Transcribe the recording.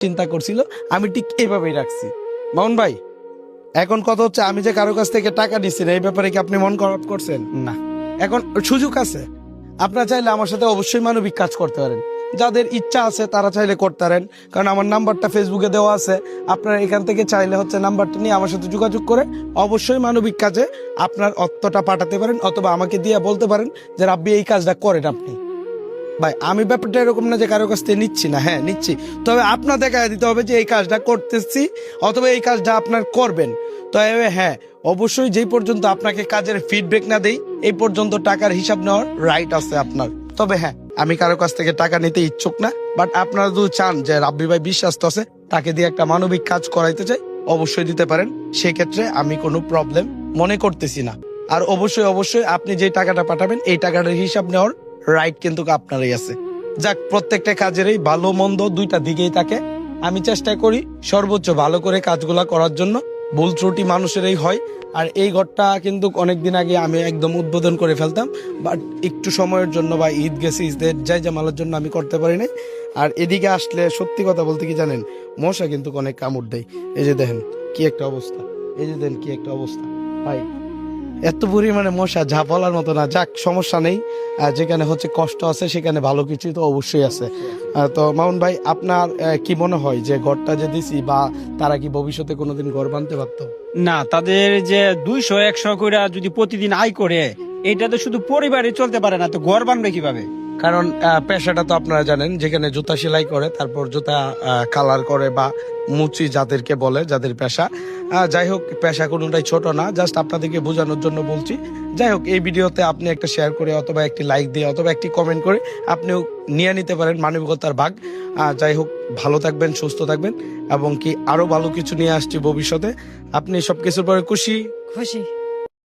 চিন্তা করছিল, আমি ঠিক এইভাবেই রাখছি। মামুন ভাই, এখন কথা হচ্ছে, আমি যে কারো কাছ থেকে টাকা নিচ্ছি না, এই ব্যাপারে কি আপনি মন খারাপ করছেন? না। এখন সুযোগ আছে, আপনারা চাইলে আমার সাথে অবশ্যই মানবিক কাজ করতে পারেন। যাদের ইচ্ছা আছে তারা চাইলে করতে পারেন, কারণ আমার নাম্বারটা ফেসবুকে দেওয়া আছে। আপনারা এখান থেকে চাইলে হচ্ছে নাম্বারটা নিয়ে আমার সাথে যোগাযোগ করে অবশ্যই মানবিক কাজে আপনার অর্থটা পাঠাতে পারেন, অথবা আমাকে দিয়ে বলতে পারেন যে রাব্বি এই কাজটা করেন আপনি। ভাই আমি ব্যাপারটা এরকম না যে কারো কাছ থেকে নিচ্ছি না, হ্যাঁ নিচ্ছি, তবে আপনার দেখা দিতে হবে যে এই কাজটা করতেছি অথবা এই কাজটা আপনার করবেন। তবে হ্যাঁ, অবশ্যই যেই পর্যন্ত আপনাকে কাজের ফিডব্যাক না দেই এই পর্যন্ত টাকার হিসাব নেওয়ার রাইট আছে আপনার। তবে হ্যাঁ, আমি কারো কাছ থেকে টাকা নিতে ইচ্ছুক না, বাট আপনারা যদি চান যে রাব্বি ভাই বিশ্বাস আছে, তাকে দিয়ে একটা মানবিক কাজ করাইতে চাই, অবশ্যই দিতে পারেন। সেক্ষেত্রে আমি কোনো প্রবলেম মনে করতেছি না। আর অবশ্যই অবশ্যই আপনি যে টাকাটা পাঠাবেন এই টাকাটার হিসাব নেওয়ার রাইট কিন্তু আপনারই আছে। যাক, প্রত্যেকটা কাজেরই ভালো মন্দ দুইটা দিকেই থাকে। আমি চেষ্টা করি সর্বোচ্চ ভালো করে কাজগুলা করার জন্য। ভুল ত্রুটি মানুষেরই হয়। আর এই ঘরটা কিন্তু অনেকদিন আগে আমি একদম উদ্বোধন করে ফেলতাম, বাট একটু সময়ের জন্য বা ঈদ গেছে, ঈদের যাই জামালের জন্য আমি করতে পারি নাই। আর এদিকে আসলে সত্যি কথা বলতে কি জানেন, মশা কিন্তু অনেক কামড় দেয়। এই যে দেখেন কি একটা অবস্থা, এই যে দেখেন কি একটা অবস্থা ভাই, এত পরিমাণে মশা, যা বলার মতো না। যাক, সমস্যা নেই, যেখানে হচ্ছে কষ্ট আছে সেখানে ভালো কিছু তো অবশ্যই আছে। তো মামুন ভাই, আপনার কি মনে হয় যে ঘরটা যে দিছি, বা তারা কি ভবিষ্যতে কোনোদিন ঘর বানতে পারতো? না, তাদের যে 200-100 করে যদি প্রতিদিন আয় করে, এটা তো শুধু পরিবারে চলতে পারে না, তো ঘর বানবে কিভাবে? কারণ পেশাটা তো আপনারা জানেন, যেখানে জুতা সেলাই করে, তারপর জুতা কালার করে, বা মুচি যাদেরকে বলে, যাদের পেশা। যাই হোক, পেশা কোনোটাই ছোট না, জাস্ট আপনাদেরকে বোঝানোর জন্য বলছি। যাই হোক, এই ভিডিওতে আপনি একটা শেয়ার করে অথবা একটি লাইক দিয়ে অথবা একটি কমেন্ট করে আপনিও নিয়ে নিতে পারেন মানবিকতার ভাগ। যাই হোক, ভালো থাকবেন, সুস্থ থাকবেন, এবং কি আরো ভালো কিছু নিয়ে আসছি ভবিষ্যতে। আপনি সবকিছুর পরে খুশি? খুশি।